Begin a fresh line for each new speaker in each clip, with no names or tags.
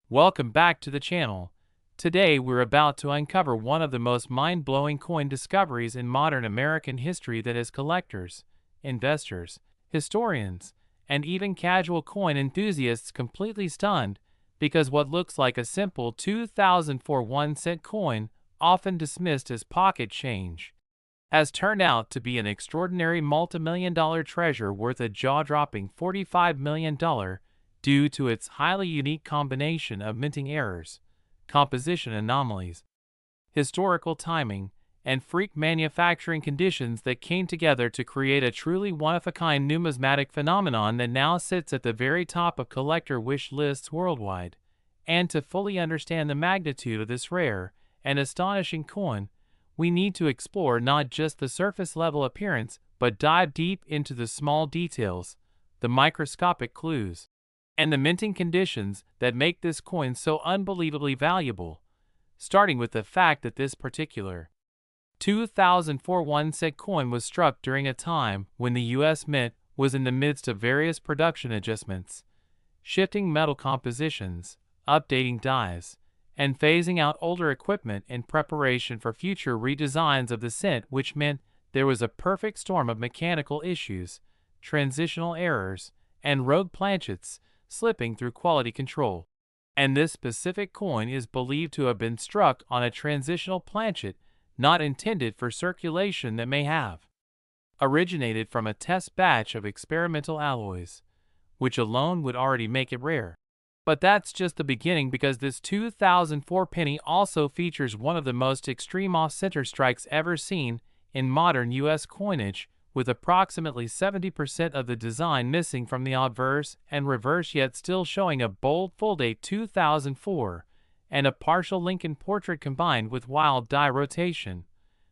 Welcome back to the channel. Today we're about to uncover one of the most mind-blowing coin discoveries in modern American history that has collectors, investors, historians, and even casual coin enthusiasts completely stunned, because what looks like a simple 2004 1-cent coin, often dismissed as pocket change, has turned out to be an extraordinary multi-million-dollar treasure worth a jaw-dropping $45 million due to its highly unique combination of minting errors, composition anomalies, historical timing, and freak manufacturing conditions that came together to create a truly one-of-a-kind numismatic phenomenon that now sits at the very top of collector wish lists worldwide. And to fully understand the magnitude of this rare and astonishing coin, we need to explore not just the surface-level appearance, but dive deep into the small details, the microscopic clues, and the minting conditions that make this coin so unbelievably valuable, starting with the fact that this particular 2004 1-cent coin was struck during a time when the U.S. Mint was in the midst of various production adjustments, shifting metal compositions, updating dies, and phasing out older equipment in preparation for future redesigns of the cent, which meant there was a perfect storm of mechanical issues, transitional errors, and rogue planchets slipping through quality control. And this specific coin is believed to have been struck on a transitional planchet not intended for circulation that may have originated from a test batch of experimental alloys, which alone would already make it rare. But that's just the beginning, because this 2004 penny also features one of the most extreme off-center strikes ever seen in modern U.S. coinage, with approximately 70% of the design missing from the obverse and reverse, yet still showing a bold full-date 2004 and a partial Lincoln portrait combined with wild die rotation,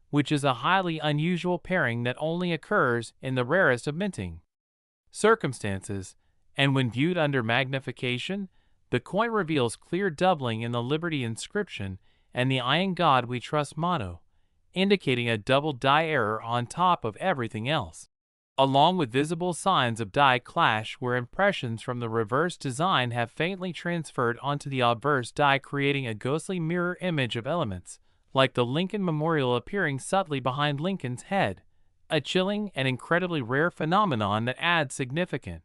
which is a highly unusual pairing that only occurs in the rarest of minting circumstances, and when viewed under magnification, the coin reveals clear doubling in the Liberty inscription and the "I in God We Trust" motto, indicating a double die error on top of everything else, along with visible signs of die clash where impressions from the reverse design have faintly transferred onto the obverse die, creating a ghostly mirror image of elements, like the Lincoln Memorial appearing subtly behind Lincoln's head, a chilling and incredibly rare phenomenon that adds significant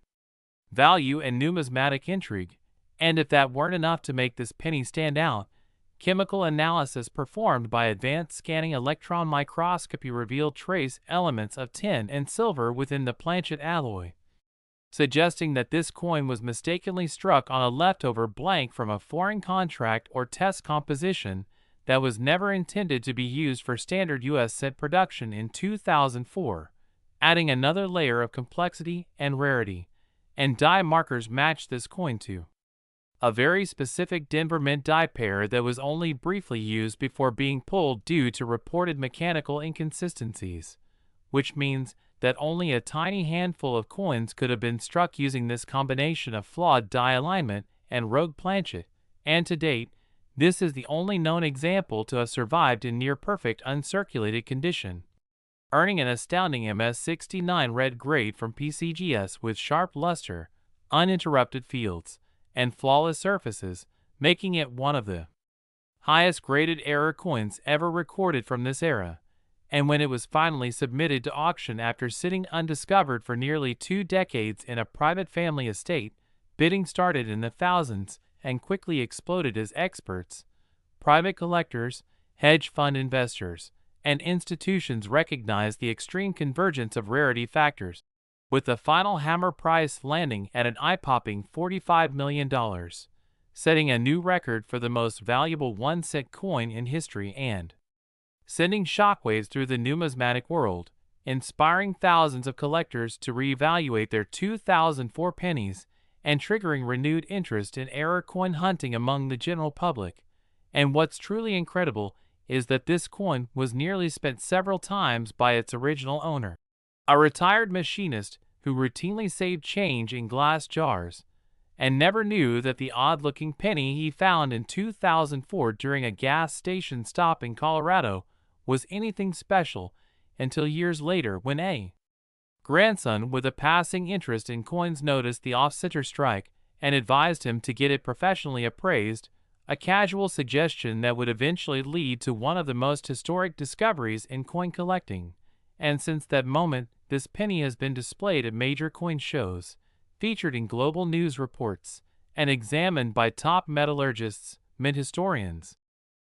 value and numismatic intrigue. And if that weren't enough to make this penny stand out, chemical analysis performed by advanced scanning electron microscopy revealed trace elements of tin and silver within the planchet alloy, suggesting that this coin was mistakenly struck on a leftover blank from a foreign contract or test composition that was never intended to be used for standard U.S. cent production in 2004, adding another layer of complexity and rarity. And die markers match this coin to a very specific Denver Mint die pair that was only briefly used before being pulled due to reported mechanical inconsistencies, which means that only a tiny handful of coins could have been struck using this combination of flawed die alignment and rogue planchet, and to date, this is the only known example to have survived in near-perfect uncirculated condition, earning an astounding MS69 red grade from PCGS with sharp luster, uninterrupted fields, and flawless surfaces, making it one of the highest graded error coins ever recorded from this era. And when it was finally submitted to auction after sitting undiscovered for nearly 2 decades in a private family estate, bidding started in the thousands and quickly exploded as experts, private collectors, hedge fund investors, and institutions recognized the extreme convergence of rarity factors, with the final hammer price landing at an eye-popping $45 million, setting a new record for the most valuable 1-cent coin in history and sending shockwaves through the numismatic world, inspiring thousands of collectors to reevaluate their 2004 pennies and triggering renewed interest in error coin hunting among the general public. And what's truly incredible is that this coin was nearly spent several times by its original owner, a retired machinist who routinely saved change in glass jars, and never knew that the odd-looking penny he found in 2004 during a gas station stop in Colorado was anything special until years later, when a grandson with a passing interest in coins noticed the off-center strike and advised him to get it professionally appraised, a casual suggestion that would eventually lead to one of the most historic discoveries in coin collecting. And since that moment, this penny has been displayed at major coin shows, featured in global news reports, and examined by top metallurgists, mint historians,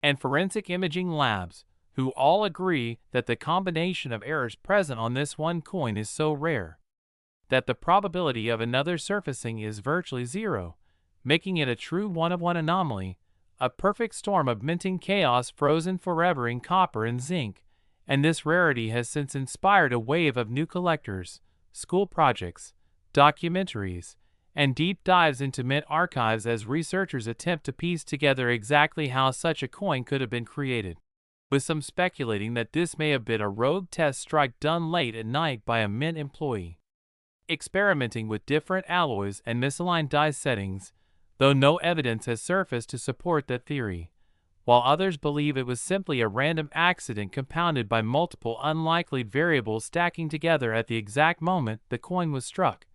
and forensic imaging labs, who all agree that the combination of errors present on this one coin is so rare that the probability of another surfacing is virtually zero, making it a true one-of-one anomaly, a perfect storm of minting chaos frozen forever in copper and zinc. And this rarity has since inspired a wave of new collectors, school projects, documentaries, and deep dives into mint archives as researchers attempt to piece together exactly how such a coin could have been created, with some speculating that this may have been a rogue test strike done late at night by a mint employee, experimenting with different alloys and misaligned die settings, though no evidence has surfaced to support that theory, while others believe it was simply a random accident compounded by multiple unlikely variables stacking together at the exact moment the coin was struck.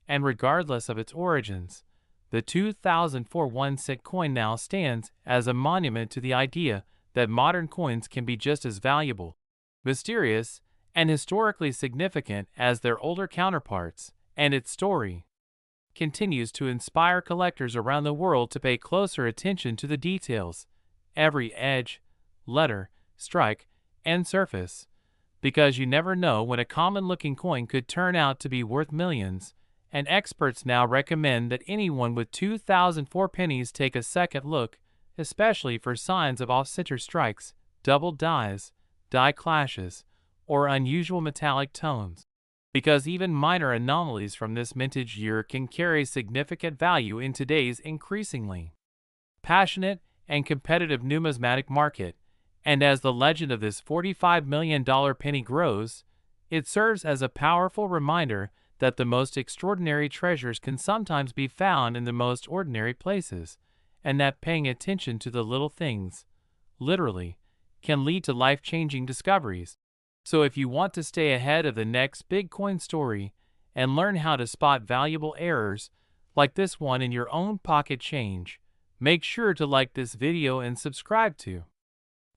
And regardless of its origins, the 2004 1-cent coin now stands as a monument to the idea that modern coins can be just as valuable, mysterious, and historically significant as their older counterparts, and its story continues to inspire collectors around the world to pay closer attention to the details, every edge, letter, strike, and surface, because you never know when a common-looking coin could turn out to be worth millions, and experts now recommend that anyone with 2004 pennies take a second look, especially for signs of off-center strikes, double dies, die clashes, or unusual metallic tones, because even minor anomalies from this mintage year can carry significant value in today's increasingly passionate and competitive numismatic market. And as the legend of this $45 million penny grows, it serves as a powerful reminder that the most extraordinary treasures can sometimes be found in the most ordinary places, and that paying attention to the little things, literally, can lead to life-changing discoveries. So if you want to stay ahead of the next big coin story and learn how to spot valuable errors like this one in your own pocket change, make sure to like this video and subscribe to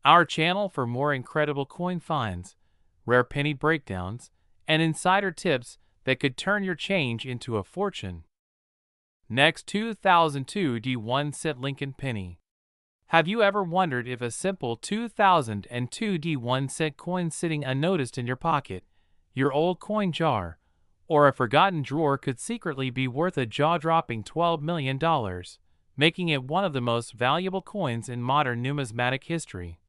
our channel for more incredible coin finds, rare penny breakdowns, and insider tips that could turn your change into a fortune. Next, 2002 D1-cent Lincoln penny. Have you ever wondered if a simple 2002 D1-cent coin sitting unnoticed in your pocket, your old coin jar, or a forgotten drawer could secretly be worth a jaw-dropping $12 million, making it one of the most valuable coins in modern numismatic history?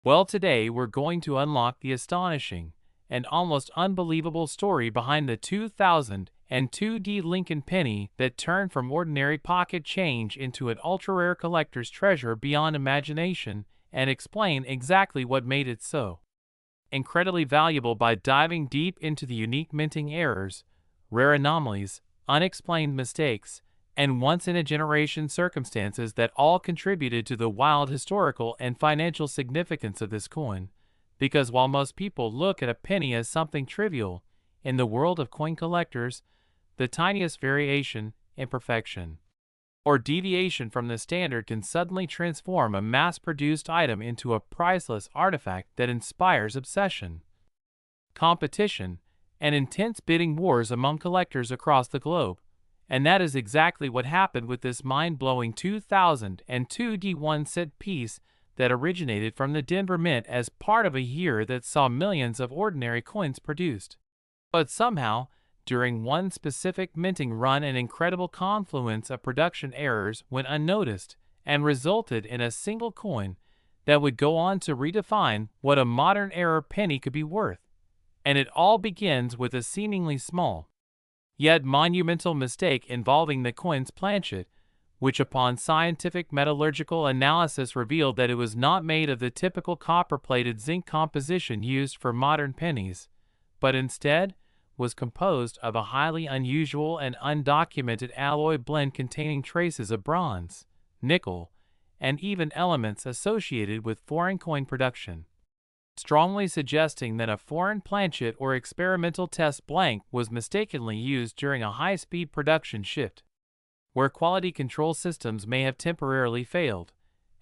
Well, today we're going to unlock the astonishing and almost unbelievable story behind the 2002 D Lincoln penny that turned from ordinary pocket change into an ultra-rare collector's treasure beyond imagination, and explain exactly what made it so incredibly valuable by diving deep into the unique minting errors, rare anomalies, unexplained mistakes, and once-in-a-generation circumstances that all contributed to the wild historical and financial significance of this coin. Because while most people look at a penny as something trivial, in the world of coin collectors, the tiniest variation, imperfection, or deviation from the standard can suddenly transform a mass-produced item into a priceless artifact that inspires obsession, competition, and intense bidding wars among collectors across the globe. And that is exactly what happened with this mind-blowing 2002 D1-cent piece that originated from the Denver Mint as part of a year that saw millions of ordinary coins produced. But somehow, during one specific minting run, an incredible confluence of production errors went unnoticed and resulted in a single coin that would go on to redefine what a modern era penny could be worth. And it all begins with a seemingly small, yet monumental mistake involving the coin's planchet, which upon scientific metallurgical analysis revealed that it was not made of the typical copper-plated zinc composition used for modern pennies, but instead was composed of a highly unusual and undocumented alloy blend containing traces of bronze, nickel, and even elements associated with foreign coin production, strongly suggesting that a foreign planchet or experimental test blank was mistakenly used during a high-speed production shift. where quality control systems may have temporarily failed.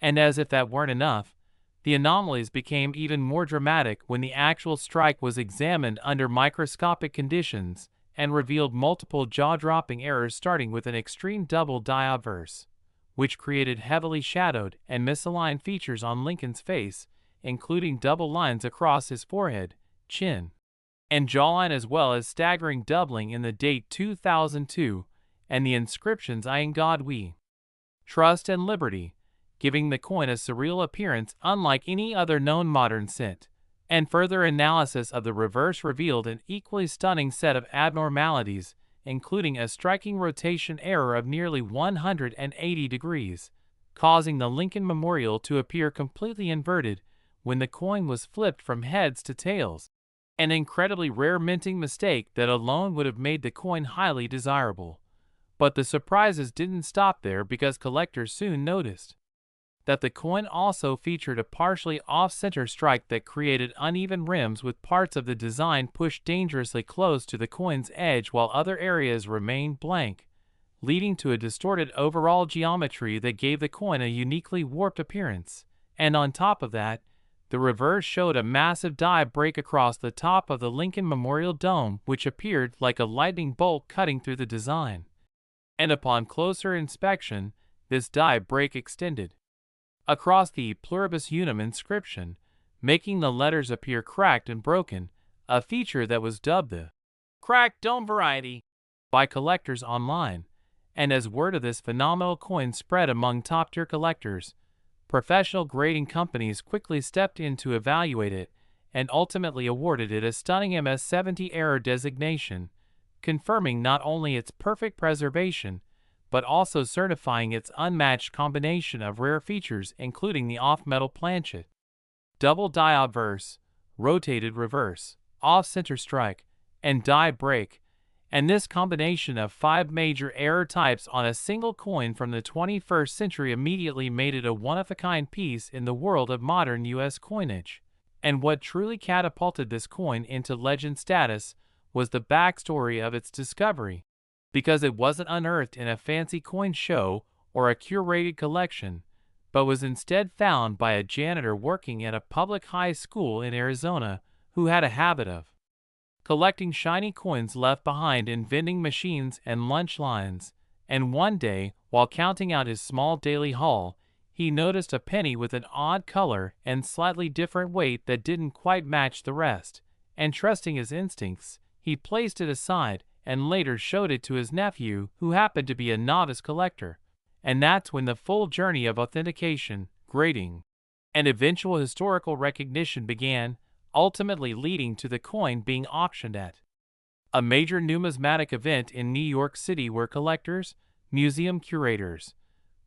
And as if that weren't enough, the anomalies became even more dramatic when the actual strike was examined under microscopic conditions and revealed multiple jaw-dropping errors, starting with an extreme double die obverse, which created heavily shadowed and misaligned features on Lincoln's face, including double lines across his forehead, chin, and jawline, as well as staggering doubling in the date 2002 and the inscriptions "I in God We Trust" and "Liberty," giving the coin a surreal appearance unlike any other known modern cent. And further analysis of the reverse revealed an equally stunning set of abnormalities, including a striking rotation error of nearly 180 degrees, causing the Lincoln Memorial to appear completely inverted when the coin was flipped from heads to tails. An incredibly rare minting mistake that alone would have made the coin highly desirable. But the surprises didn't stop there, because collectors soon noticed that the coin also featured a partially off-center strike that created uneven rims, with parts of the design pushed dangerously close to the coin's edge while other areas remained blank, leading to a distorted overall geometry that gave the coin a uniquely warped appearance. And on top of that, the reverse showed a massive die break across the top of the Lincoln Memorial Dome, which appeared like a lightning bolt cutting through the design. And upon closer inspection, this die break extended across the Pluribus Unum inscription, making the letters appear cracked and broken, a feature that was dubbed the "cracked dome variety" by collectors online. And as word of this phenomenal coin spread among top-tier collectors, professional grading companies quickly stepped in to evaluate it and ultimately awarded it a stunning MS-70 error designation, confirming not only its perfect preservation, but also certifying its unmatched combination of rare features, including the off-metal planchet, double die obverse, rotated reverse, off-center strike, and die break. And this combination of 5 major error types on a single coin from the 21st century immediately made it a one-of-a-kind piece in the world of modern U.S. coinage. And what truly catapulted this coin into legend status was the backstory of its discovery, because it wasn't unearthed in a fancy coin show or a curated collection, but was instead found by a janitor working at a public high school in Arizona who had a habit of collecting shiny coins left behind in vending machines and lunch lines. And one day, while counting out his small daily haul, he noticed a penny with an odd color and slightly different weight that didn't quite match the rest, and trusting his instincts, he placed it aside and later showed it to his nephew, who happened to be a novice collector. And that's when the full journey of authentication, grading, and eventual historical recognition began, ultimately leading to the coin being auctioned at a major numismatic event in New York City, where collectors, museum curators,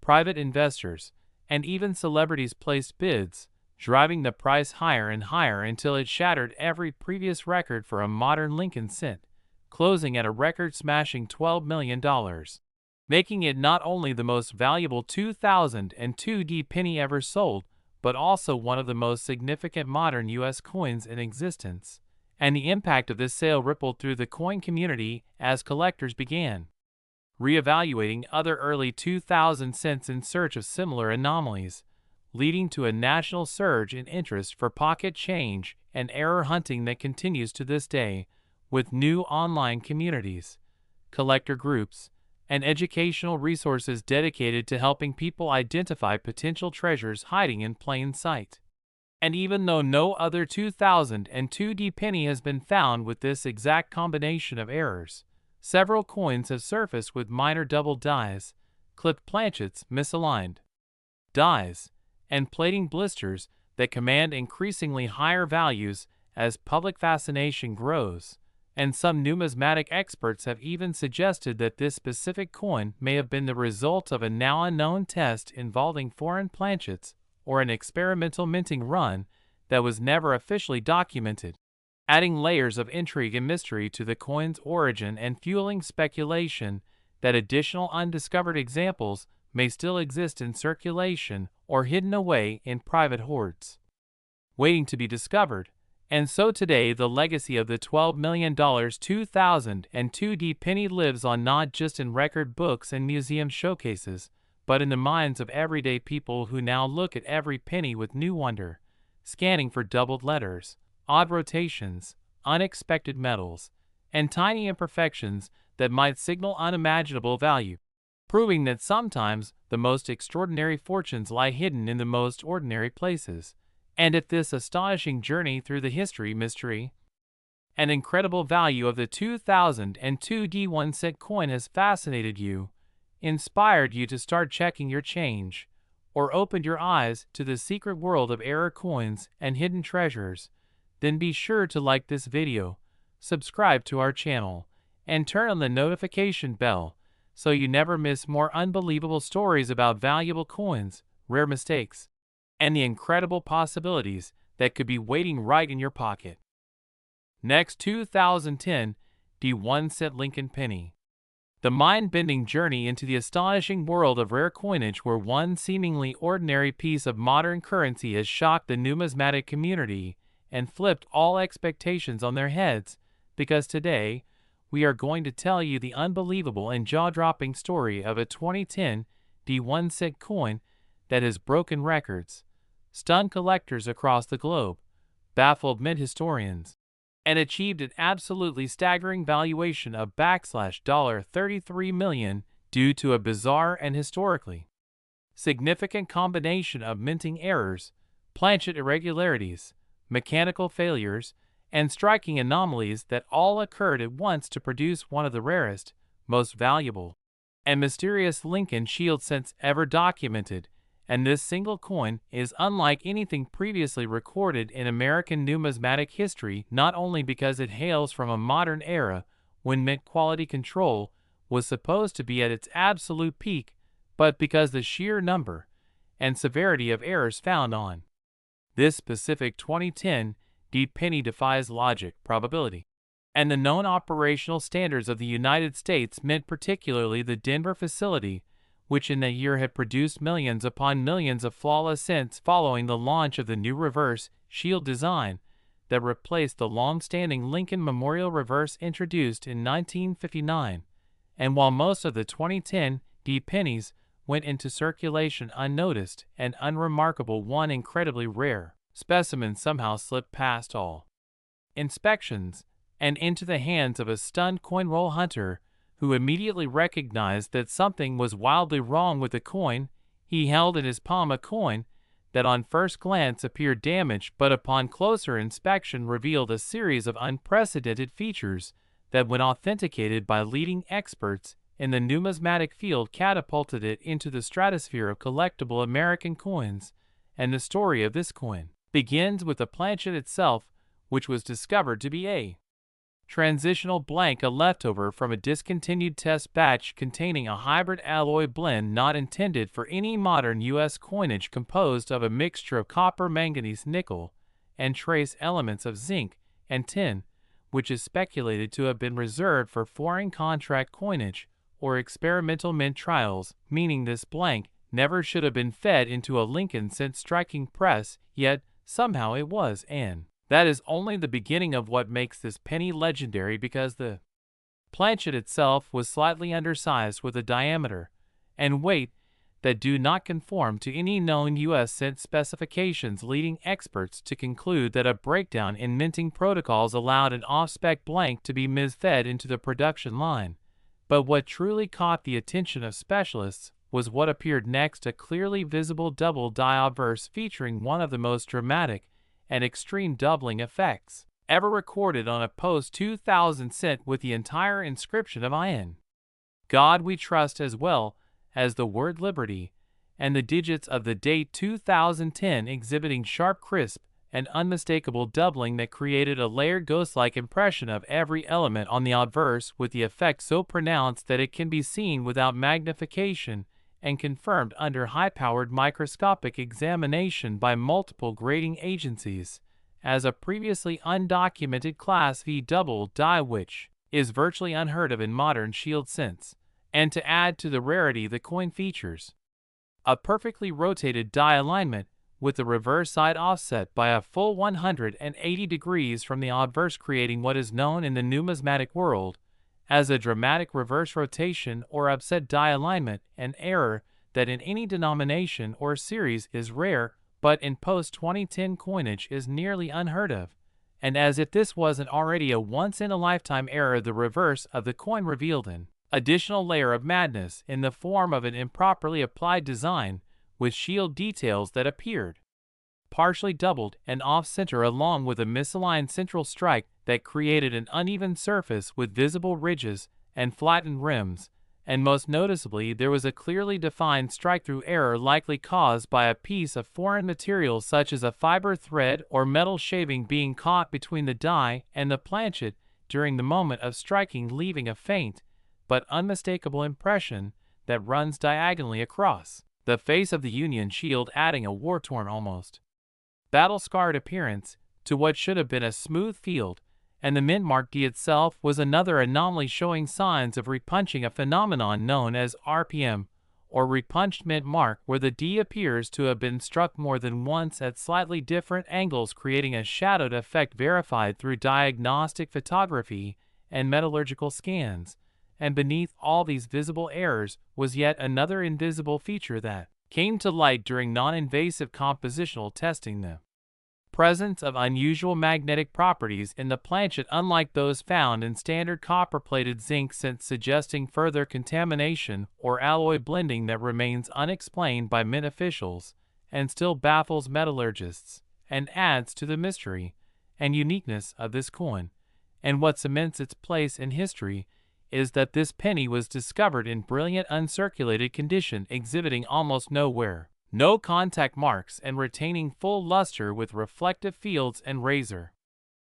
private investors, and even celebrities placed bids, driving the price higher and higher until it shattered every previous record for a modern Lincoln cent, closing at a record-smashing $12 million, making it not only the most valuable 2002 penny ever sold, but also one of the most significant modern U.S. coins in existence. And the impact of this sale rippled through the coin community as collectors began reevaluating other early 2000 cents in search of similar anomalies, leading to a national surge in interest for pocket change and error hunting that continues to this day, with new online communities, collector groups, and educational resources dedicated to helping people identify potential treasures hiding in plain sight. And even though no other 2002 penny has been found with this exact combination of errors, several coins have surfaced with minor double dies, clipped planchets, misaligned dies, and plating blisters that command increasingly higher values as public fascination grows. And some numismatic experts have even suggested that this specific coin may have been the result of a now unknown test involving foreign planchets or an experimental minting run that was never officially documented, adding layers of intrigue and mystery to the coin's origin and fueling speculation that additional undiscovered examples may still exist in circulation or hidden away in private hoards, waiting to be discovered. And so today the legacy of the $12 million 2002 penny lives on not just in record books and museum showcases, but in the minds of everyday people who now look at every penny with new wonder, scanning for doubled letters, odd rotations, unexpected metals, and tiny imperfections that might signal unimaginable value, proving that sometimes the most extraordinary fortunes lie hidden in the most ordinary places. And if this astonishing journey through the history, mystery, and incredible value of the 2002 D1 coin has fascinated you, inspired you to start checking your change, or opened your eyes to the secret world of error coins and hidden treasures, then be sure to like this video, subscribe to our channel, and turn on the notification bell so you never miss more unbelievable stories about valuable coins, rare mistakes, and the incredible possibilities that could be waiting right in your pocket. Next, 2010 D1 Lincoln Penny. The mind-bending journey into the astonishing world of rare coinage where one seemingly ordinary piece of modern currency has shocked the numismatic community and flipped all expectations on their heads, because today we are going to tell you the unbelievable and jaw-dropping story of a 2010 D1 coin that has broken records, stunned collectors across the globe, baffled mint historians, and achieved an absolutely staggering valuation of $33 million due to a bizarre and historically significant combination of minting errors, planchet irregularities, mechanical failures, and striking anomalies that all occurred at once to produce one of the rarest, most valuable, and mysterious Lincoln shield cents ever documented. And this single coin is unlike anything previously recorded in American numismatic history, not only because it hails from a modern era when mint quality control was supposed to be at its absolute peak, but because the sheer number and severity of errors found on this specific 2010 D penny defies logic, probability, and the known operational standards of the United States Mint, particularly the Denver facility, which in a year had produced millions upon millions of flawless cents following the launch of the new reverse shield design that replaced the long-standing Lincoln Memorial reverse introduced in 1959. And while most of the 2010 D pennies went into circulation unnoticed and unremarkable, one incredibly rare specimen somehow slipped past all inspections and into the hands of a stunned coin roll hunter who immediately recognized that something was wildly wrong with the coin. He held in his palm a coin that on first glance appeared damaged, but upon closer inspection revealed a series of unprecedented features that, when authenticated by leading experts in the numismatic field, catapulted it into the stratosphere of collectible American coins. And the story of this coin begins with the planchet itself, which was discovered to be a transitional blank, a leftover from a discontinued test batch containing a hybrid alloy blend not intended for any modern U.S. coinage, composed of a mixture of copper, manganese, nickel, and trace elements of zinc and tin, which is speculated to have been reserved for foreign contract coinage or experimental mint trials, meaning this blank never should have been fed into a Lincoln cent striking press, yet somehow it was, and that is only the beginning of what makes this penny legendary, because the planchet itself was slightly undersized with a diameter and weight that do not conform to any known U.S. cent specifications, leading experts to conclude that a breakdown in minting protocols allowed an off-spec blank to be mis-fed into the production line. But what truly caught the attention of specialists was what appeared next, a clearly visible double die obverse featuring one of the most dramatic and extreme doubling effects ever recorded on a post-2000 cent, with the entire inscription of "In God We Trust," as well as the word "Liberty" and the digits of the date 2010, exhibiting sharp, crisp, and unmistakable doubling that created a layered ghost-like impression of every element on the obverse, with the effect so pronounced that it can be seen without magnification and confirmed under high-powered microscopic examination by multiple grading agencies as a previously undocumented Class V double die, which is virtually unheard of in modern shield cents. And to add to the rarity, the coin features a perfectly rotated die alignment, with the reverse side offset by a full 180 degrees from the obverse, creating what is known in the numismatic world as a dramatic reverse rotation or upside die alignment, an error that in any denomination or series is rare, but in post-2010 coinage is nearly unheard of. And as if this wasn't already a once-in-a-lifetime error, the reverse of the coin revealed an additional layer of madness in the form of an improperly applied design with shield details that appeared partially doubled and off-center, along with a misaligned central strike that created an uneven surface with visible ridges and flattened rims, and most noticeably there was a clearly defined strike-through error likely caused by a piece of foreign material such as a fiber thread or metal shaving being caught between the die and the planchet during the moment of striking, leaving a faint but unmistakable impression that runs diagonally across the face of the Union shield, adding a war-torn, almost battle-scarred appearance to what should have been a smooth field, and the mint mark D itself was another anomaly showing signs of repunching, a phenomenon known as RPM, or repunched mint mark, where the D appears to have been struck more than once at slightly different angles, creating a shadowed effect verified through diagnostic photography and metallurgical scans. And beneath all these visible errors was yet another invisible feature that came to light during non-invasive compositional testing: the presence of unusual magnetic properties in the planchet, unlike those found in standard copper-plated zinc, suggesting further contamination or alloy blending that remains unexplained by mint officials and still baffles metallurgists, and adds to the mystery and uniqueness of this coin. And what cements its place in history is that this penny was discovered in brilliant uncirculated condition, exhibiting almost no contact marks, and retaining full luster with reflective fields and razor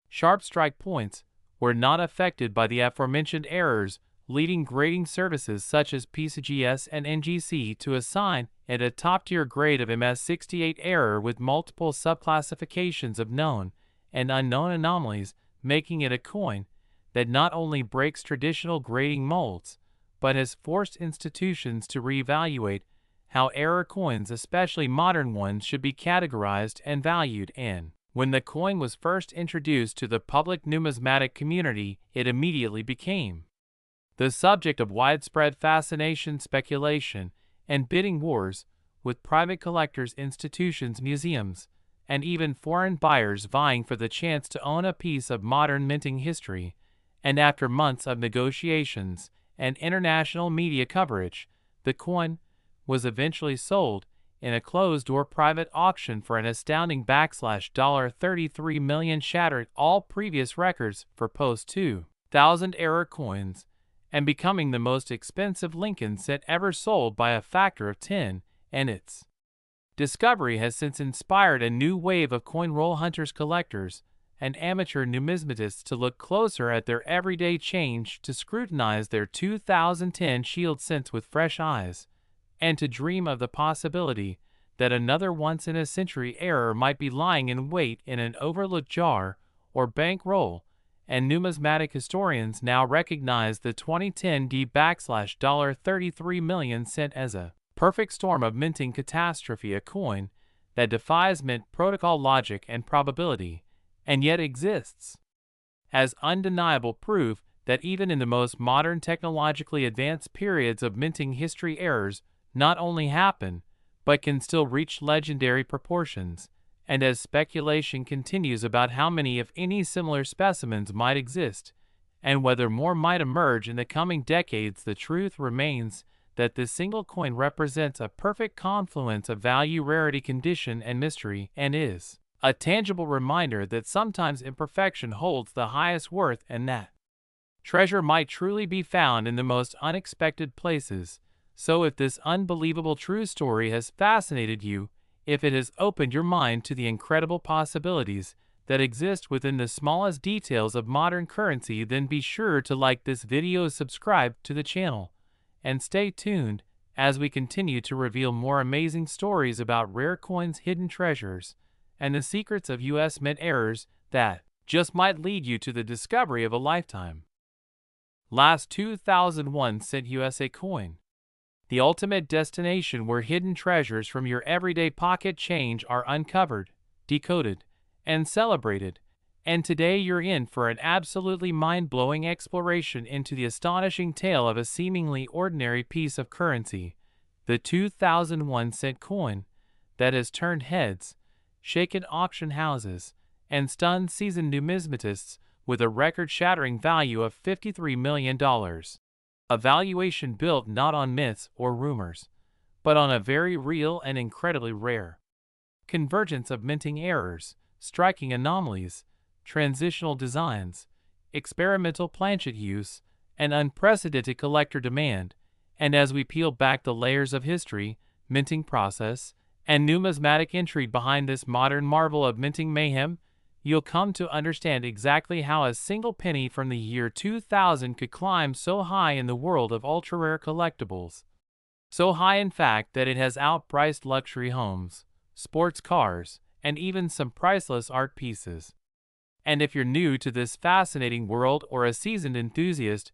sharp strike points were not affected by the aforementioned errors, leading grading services such as PCGS and NGC to assign it a top-tier grade of MS68 error with multiple subclassifications of known and unknown anomalies, making it a coin that not only breaks traditional grading molds, but has forced institutions to reevaluate how error coins, especially modern ones, should be categorized and valued. And when the coin was first introduced to the public numismatic community, it immediately became the subject of widespread fascination, speculation, and bidding wars, with private collectors, institutions, museums, and even foreign buyers vying for the chance to own a piece of modern minting history. And after months of negotiations and international media coverage, the coin was eventually sold in a closed-door private auction for an astounding $33 million, shattering all previous records for post-2000 error coins, and becoming the most expensive Lincoln cent ever sold by a factor of 10, and its discovery has since inspired a new wave of coin roll hunters, collectors, and amateur numismatists to look closer at their everyday change, to scrutinize their 2010 shield cents with fresh eyes, and to dream of the possibility that another once-in-a-century error might be lying in wait in an overlooked jar or bank roll. And numismatic historians now recognize the 2010 $33 million as a perfect storm of minting catastrophe, a coin that defies mint protocol logic and probability, and yet exists as undeniable proof that even in the most modern, technologically advanced periods of minting history, errors not only happen, but can still reach legendary proportions. And as speculation continues about how many, if any, similar specimens might exist, and whether more might emerge in the coming decades, the truth remains that this single coin represents a perfect confluence of value, rarity, condition, and mystery, and is a tangible reminder that sometimes imperfection holds the highest worth, and that treasure might truly be found in the most unexpected places. So if this unbelievable true story has fascinated you, if it has opened your mind to the incredible possibilities that exist within the smallest details of modern currency, then be sure to like this video, subscribe to the channel, and stay tuned as we continue to reveal more amazing stories about rare coins, hidden treasures, and the secrets of U.S. mint errors that just might lead you to the discovery of a lifetime. Last 2001 cent USA coin. the ultimate destination where hidden treasures from your everyday pocket change are uncovered, decoded, and celebrated. And today you're in for an absolutely mind-blowing exploration into the astonishing tale of a seemingly ordinary piece of currency, the 2001 cent coin, that has turned heads, shaken auction houses, and stunned seasoned numismatists with a record-shattering value of $53 million. A valuation built not on myths or rumors, but on a very real and incredibly rare convergence of minting errors, striking anomalies, transitional designs, experimental planchet use, and unprecedented collector demand. And as we peel back the layers of history, minting process, and numismatic intrigue behind this modern marvel of minting mayhem, you'll come to understand exactly how a single penny from the year 2000 could climb so high in the world of ultra-rare collectibles. So high, in fact, that it has outpriced luxury homes, sports cars, and even some priceless art pieces. And if you're new to this fascinating world or a seasoned enthusiast,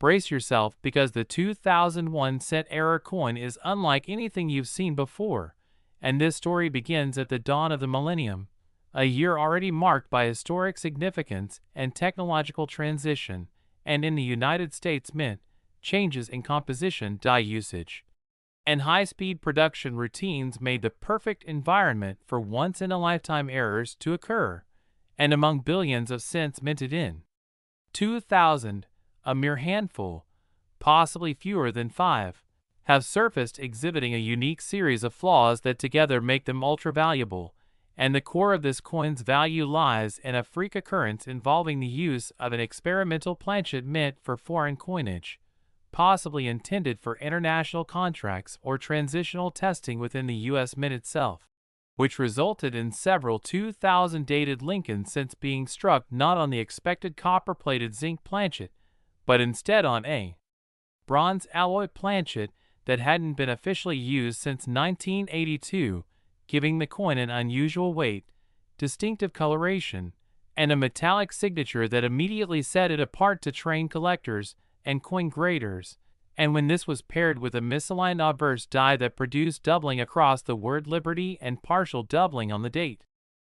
brace yourself, because the 2001 cent era coin is unlike anything you've seen before, and this story begins at the dawn of the millennium, a year already marked by historic significance and technological transition, and in the United States Mint, changes in composition, die usage, and high-speed production routines made the perfect environment for once-in-a-lifetime errors to occur. And among billions of cents minted in 2000, a mere handful, possibly fewer than 5, have surfaced exhibiting a unique series of flaws that together make them ultra-valuable. And the core of this coin's value lies in a freak occurrence involving the use of an experimental planchet mint for foreign coinage, possibly intended for international contracts or transitional testing within the U.S. Mint itself, which resulted in several 2000-dated Lincoln cents being struck not on the expected copper-plated zinc planchet, but instead on a bronze alloy planchet that hadn't been officially used since 1982, giving the coin an unusual weight, distinctive coloration, and a metallic signature that immediately set it apart to trained collectors and coin graders. And when this was paired with a misaligned obverse die that produced doubling across the word Liberty and partial doubling on the date,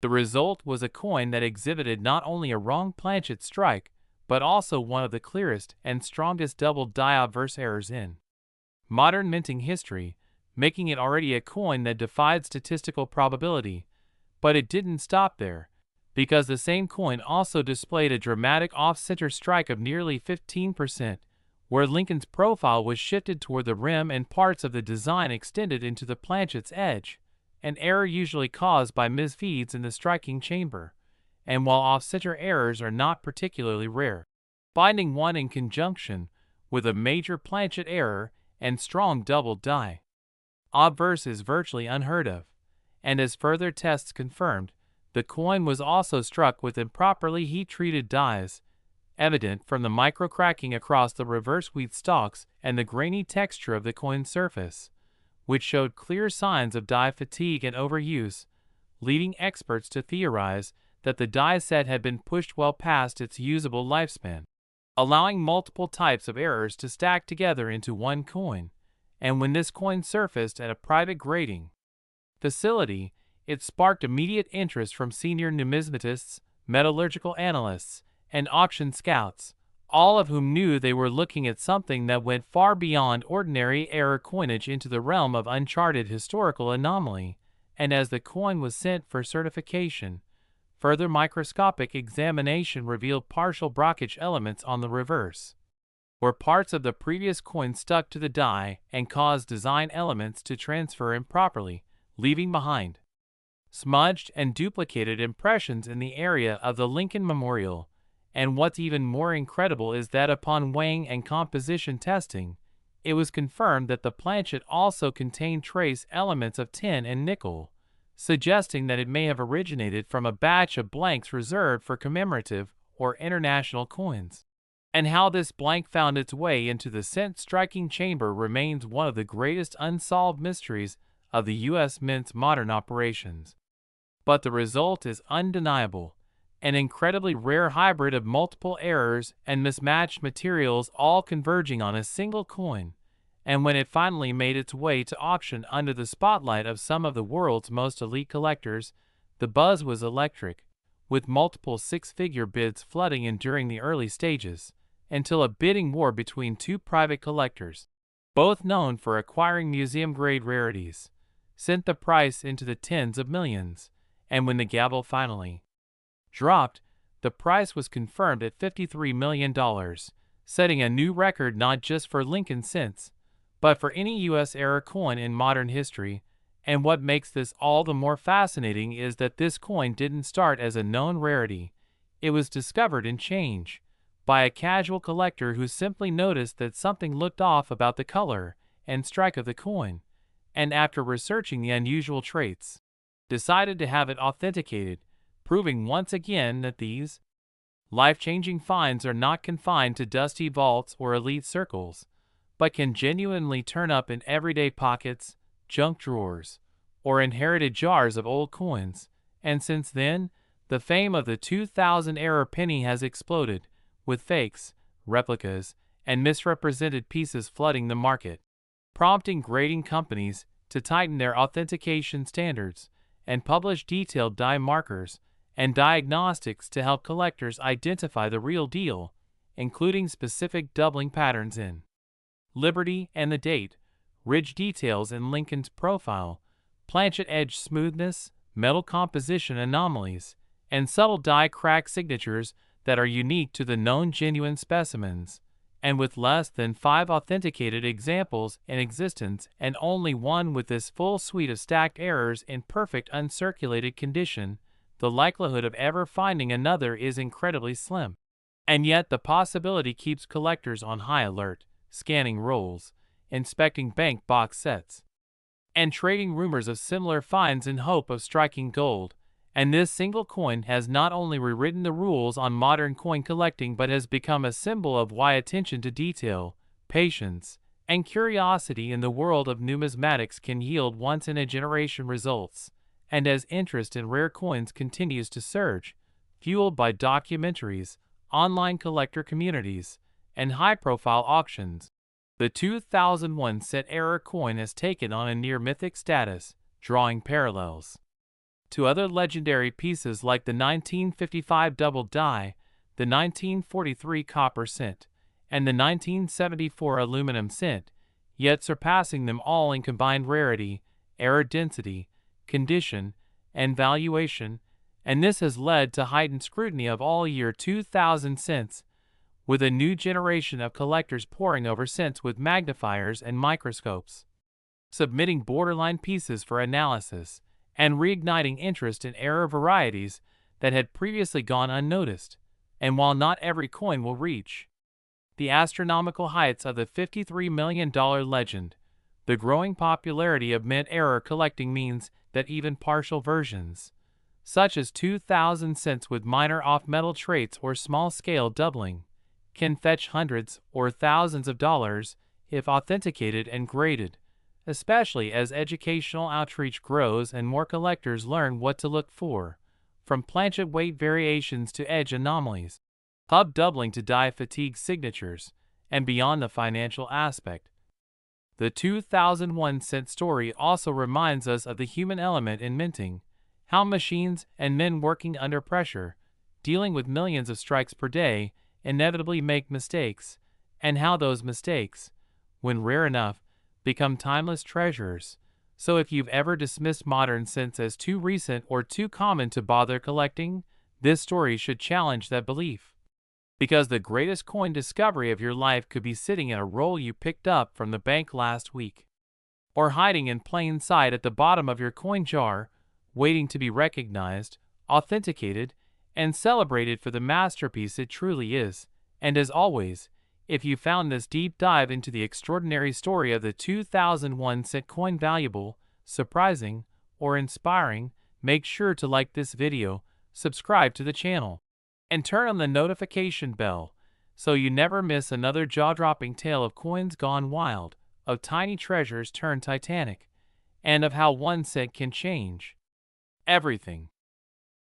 the result was a coin that exhibited not only a wrong planchet strike, but also one of the clearest and strongest double die obverse errors in modern minting history, making it already a coin that defied statistical probability. But it didn't stop there, because the same coin also displayed a dramatic off-center strike of nearly 15%, where Lincoln's profile was shifted toward the rim and parts of the design extended into the planchet's edge, an error usually caused by misfeeds in the striking chamber. And while off-center errors are not particularly rare, finding one in conjunction with a major planchet error and strong double die obverse is virtually unheard of. And as further tests confirmed, the coin was also struck with improperly heat-treated dies, evident from the micro-cracking across the reverse wheat stalks and the grainy texture of the coin's surface, which showed clear signs of die fatigue and overuse, leading experts to theorize that the die set had been pushed well past its usable lifespan, allowing multiple types of errors to stack together into one coin. And when this coin surfaced at a private grading facility, it sparked immediate interest from senior numismatists, metallurgical analysts, and auction scouts, all of whom knew they were looking at something that went far beyond ordinary error coinage into the realm of uncharted historical anomaly. And as the coin was sent for certification, further microscopic examination revealed partial blockage elements on the reverse, where parts of the previous coin stuck to the die and caused design elements to transfer improperly, leaving behind smudged and duplicated impressions in the area of the Lincoln Memorial. And what's even more incredible is that upon weighing and composition testing, it was confirmed that the planchet also contained trace elements of tin and nickel, suggesting that it may have originated from a batch of blanks reserved for commemorative or international coins. And how this blank found its way into the cent-striking chamber remains one of the greatest unsolved mysteries of the U.S. Mint's modern operations. But the result is undeniable: an incredibly rare hybrid of multiple errors and mismatched materials all converging on a single coin, and when it finally made its way to auction under the spotlight of some of the world's most elite collectors, the buzz was electric, with multiple six-figure bids flooding in during the early stages, until a bidding war between two private collectors, both known for acquiring museum-grade rarities, sent the price into the tens of millions, and when the gavel finally dropped, the price was confirmed at $53 million, setting a new record not just for Lincoln cents, but for any U.S.-era coin in modern history. And what makes this all the more fascinating is that this coin didn't start as a known rarity. It was discovered in change by a casual collector who simply noticed that something looked off about the color and strike of the coin, and after researching the unusual traits, decided to have it authenticated, proving once again that these life-changing finds are not confined to dusty vaults or elite circles, but can genuinely turn up in everyday pockets, junk drawers, or inherited jars of old coins. And since then, the fame of the 2000-era penny has exploded, with fakes, replicas, and misrepresented pieces flooding the market, prompting grading companies to tighten their authentication standards and publish detailed die markers and diagnostics to help collectors identify the real deal, including specific doubling patterns in Liberty and the date, ridge details in Lincoln's profile, planchet edge smoothness, metal composition anomalies, and subtle die crack signatures that are unique to the known genuine specimens. And with less than 5 authenticated examples in existence and only one with this full suite of stacked errors in perfect uncirculated condition, the likelihood of ever finding another is incredibly slim. And yet the possibility keeps collectors on high alert, scanning rolls, inspecting bank box sets, and trading rumors of similar finds in hope of striking gold. And this single coin has not only rewritten the rules on modern coin collecting but has become a symbol of why attention to detail, patience, and curiosity in the world of numismatics can yield once-in-a-generation results. And as interest in rare coins continues to surge, fueled by documentaries, online collector communities, and high-profile auctions, the 2001 set-era coin has taken on a near-mythic status, drawing parallels to other legendary pieces like the 1955 double die, the 1943 copper cent, and the 1974 aluminum cent, yet surpassing them all in combined rarity, error density, condition, and valuation, and this has led to heightened scrutiny of all year 2000 cents, with a new generation of collectors poring over cents with magnifiers and microscopes, submitting borderline pieces for analysis, and reigniting interest in error varieties that had previously gone unnoticed. And while not every coin will reach the astronomical heights of the $53 million legend, the growing popularity of mint-era collecting means that even partial versions, such as 2000 cents with minor off-metal traits or small-scale doubling, can fetch hundreds or thousands of dollars if authenticated and graded, especially as educational outreach grows and more collectors learn what to look for, from planchet weight variations to edge anomalies, hub doubling to die fatigue signatures, and beyond the financial aspect. The 2001 cent story also reminds us of the human element in minting, how machines and men working under pressure, dealing with millions of strikes per day, inevitably make mistakes, and how those mistakes, when rare enough, become timeless treasures. So if you've ever dismissed modern cents as too recent or too common to bother collecting, this story should challenge that belief. Because the greatest coin discovery of your life could be sitting in a roll you picked up from the bank last week, or hiding in plain sight at the bottom of your coin jar, waiting to be recognized, authenticated, and celebrated for the masterpiece it truly is. And as always, if you found this deep dive into the extraordinary story of the 2001 cent coin valuable, surprising, or inspiring, make sure to like this video, subscribe to the channel, and turn on the notification bell so you never miss another jaw-dropping tale of coins gone wild, of tiny treasures turned titanic, and of how 1 cent can change everything.